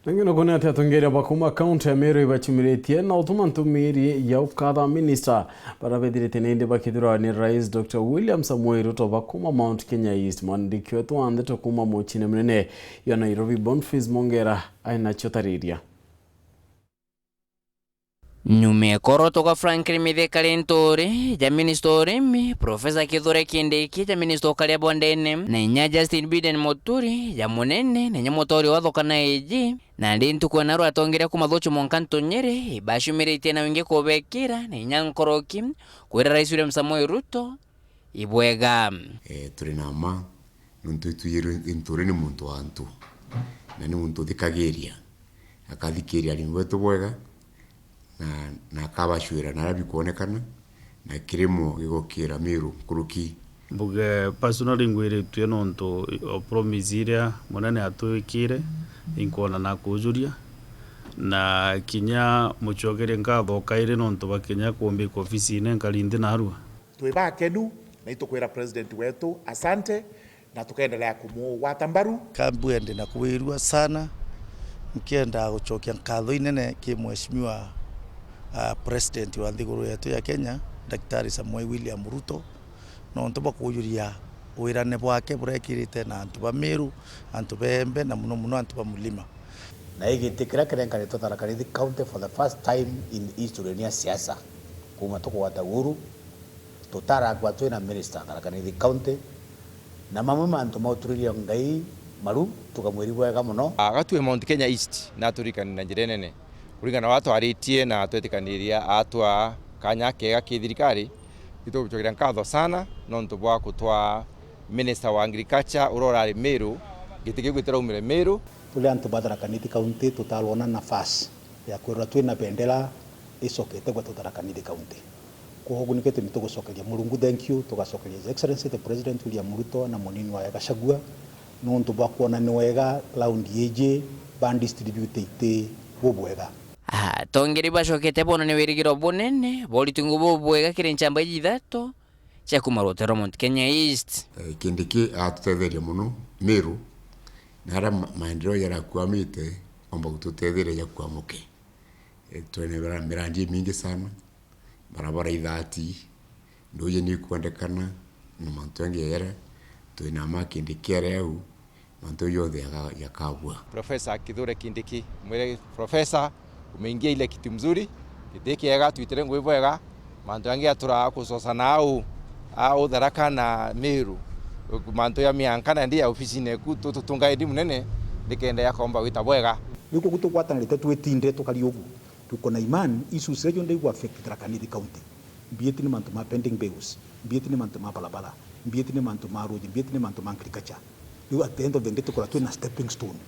Nangino kuna tatungere bakuma county Meru ibachimiretie na utumantumiri ya ukadha minister barabedire tenende bakidura ni Rais Dr. William Samoei Ruto bakuma Mount Kenya East mandiki wetu ande tokuma mochine mnene ya Nairobi Boniface Mongera aina chotariria Nyume koro toka Franklin Mithika Linturi, ja Minister Urimi, Profesa Kithure Kindiki, ja Minister Okalia Bondene, na inya Justin Biden Muturi, ja Munene, na inya Mutori wathokana iji, na ndintu kwa naru atongere kumathuchu monkanto nyere, ibashumirite na wingi kubekira, na inya nkoroki, kwira Rais William Samoei Ruto, ibwega. Turi nama, nuntu ituyiri inturi ni muntu wantu, na ni muntu thikagiria, akathikiria ni wetu bwega, na kabashwira narabi kuonekana na kirimo gigokira Meru kuruki mbuge personally ngwire tuye nonto promiseria monane atuikire inkona na kujuria na kinya muchogere ngatho kaire nonto bakinya kuombe ko ofisi ine nkalinde narua tuiba kenu na itukwira president wetu asante na tukaendelea kumuwatambaru kambuende na kuwirua sana mkienda guchokia ngatho inene ki mheshimiwa President wa thiguru yetu ya Kenya Daktari Samoei William Ruto no ntoba kujuria wirane bwake burekirite na antu ba Meru antu bembe na muno antu ba mulima na igitikira kerenga leto Tharaka-Nithi County for the first time in history ya siasa kuma toko wataguru tutara kwa twina minister Tharaka-Nithi County na mamwe antu mauturiria ngai maru tukamwiri bwega muno agatwe Mount Kenya East na turikani na jirenene kuringana watu aritie na twetikaniria atwa kanya kega kithirikari ituguchogira nkatho sana no ntubwa kutwa minister wa agriculture urorari Meru gitike gwitira umire Meru tule antu ba Tharaka-Nithi County tutalona nafasi ya kwirwa twina bendera isokete gwa Tharaka-Nithi County kuhuguniketu nitugucokeria Mulungu thank you tugacokeria His Excellency the President William Ruto na munini wa Gachagua no ntubwa kuona ni wega cloud yeje band distribute ite bubwega tongeri bashokete bono ni wirigiro bunene bolitungu bubwega kire nchamba ithatu cia kumarotero Mount Kenya East Kindiki atutetheria muno Meru nara maendeleo yarakwamite omba gututetheria yakwamuke twene mirandi mingi sana barabara ithati ndoye ni kuendekana na mantu yera twina makindiki areu mantu yothe yakabwa Profesa Kithure Kindiki mwere profesa umeingia ile kitu mzuri kiti kiega twitire ngwe bwega mantu yangi atura kusosana au Tharaka na Meru mantu ya mianka na ndia ofisi neku tutunga edi munene ndikenda yakomba wita bwega niko gutugwatanirite twitinde tukari ugu tuko na imani isu sejo ndio affect Tharaka-Nithi County bieti ni mantu ma pending bills bieti ni mantu ma balabala bieti ni mantu ma road bieti ni mantu ma agriculture you at the end of the day tukora twina stepping stone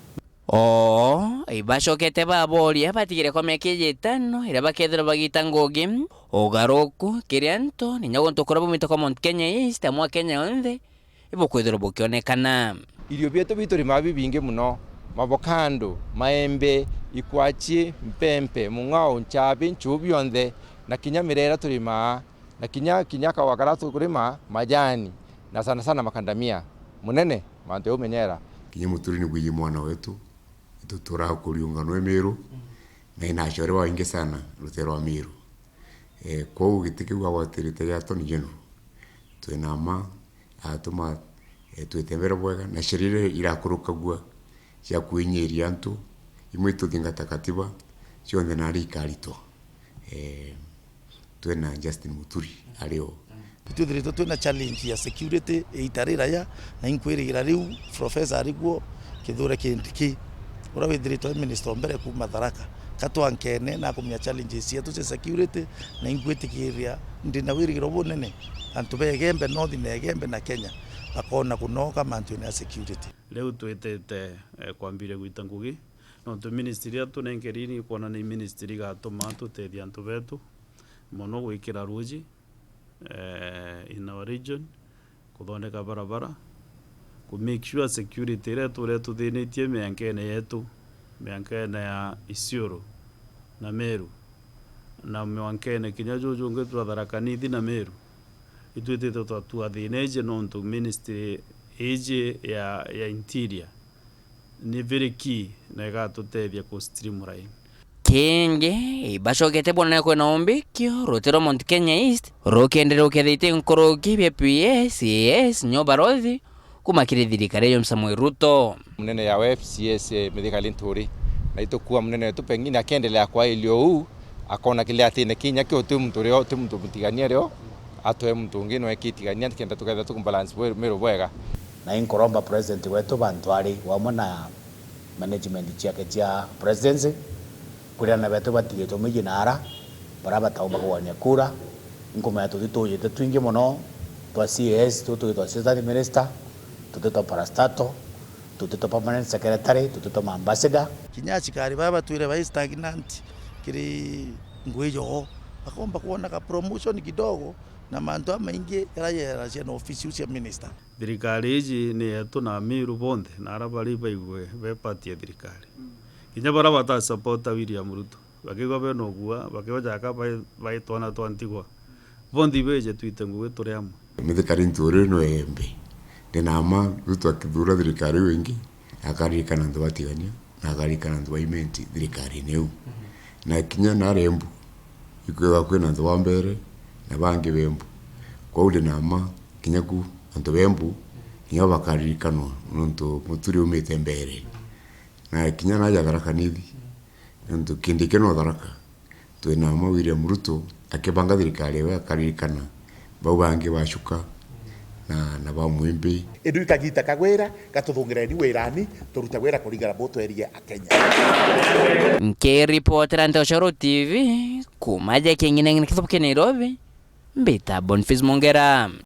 ibashokete baboria batigire kwa meke yetano ira bakethera bagita ngogi ogaroku kirianto ninyago ntokora bumito kwa Mount Kenya East amwa Kenya onde ibo kwethera bukionekana irio bieto bituri mabi bingi muno mabokando maembe ikwachi mpempe mungao nchabi nchubi onde na kinya mirera turima na kinya kawakaratu kurima majani na sana makandamia munene mantu umenyera kinya muturi ni bwiye mwana wetu tutura kuriungano Meru na inachore wa ingi sana rutero wa Meru kwa gitike gwa watirite ya toni jeno twinama atuma twetembera bwega na shirire irakuruka gwa cia kuinyeria antu imwe tuthinga katiba cionde na rikarito twena Justin Muturi ario tuthiritwo twina challenge ya security itarira ya na inkwirigira riu professor ariguo Kithure Kindiki urawithiritwo minister mbere kuma Tharaka katwankene na kumya challenges yetu cia security na ingwitikiria ndina wirigiro bunene antu begembe north na egembe na Kenya akona kunoka mantu na security leo twetete kwambire gwita ngugi no tu ministry ya tunengerini kuona ni ministry gatuma tutethia antu betu mono gwikira ruji in our region kuthondeka barabara ku make sure security retu thinitie miankene yetu miankene ya Isiolo na Meru na miankene kinya juju ngetu Tharaka-Nithi na Meru itwetete twatua thineje no ntu ministry age ya interior ni very key na igatutethia ku streamline. Kingi ibacokete bwana kwena ombikio rotero Mount Kenya East rokendere ukethite nkoroki bya PSCS nyobarothi kumakire thirikari yo Samuel Ruto munene ya FCS Mithika Linturi na itokuwa munene wetu pengine akiendelea kwa ilio huu akona kile atine kinya kio tu mtu leo tu mtu mutigania leo atoe mtu ngine wekitigania kenda tukatha tukumbalance mero bwega na inkoromba president wetu bantwari wamwe na management chake cha presidency kuria na betu batigitwo miji nara bara batauma kuwania kura ngoma yetu tutuyite twingi muno twa CS tutuyitwa assistant minister tutuyitwa parastato tutuyitwa permanent secretary tutuyitwa ambassador kinyachi kari baba tuire ba stagnant kiri ngwejo akomba kuona ka promotion kidogo na manto maingi yara na office ya minister. Thirikari iji ni yetu na Miru bonde na arabari baigwe bepatie thirikari kinya bara bata support William Ruto bakigwa beno gua bakiwaja ka baitwana twantigwa bondi beje twite ngwe turi amwe Mithika Linturi no embe ndinama Ruto akithura thirikari wingi akarikana ndu batigania na akarikana ndu baimenti thirikari neu na kinya na rembu ikwa kwena ndu wa mbere na bangi bembu kwa ule nama kinya ku ndu bembu kinya bakarikanwa nuntu muturi umite mbere na kinya na ya Tharaka Nithi nuntu Kindiki no Tharaka twina William Ruto akibanga thirikari we akarikana bau bangi bacuka na ba mwimbi Edu ikagita kagwera gatuthungira ni wirani turuta wera kurigara boto erie Kenya. Nke reporter ante Oshoro TV kumaja kingine kithoke Nairobi mbita Boniface Mongera.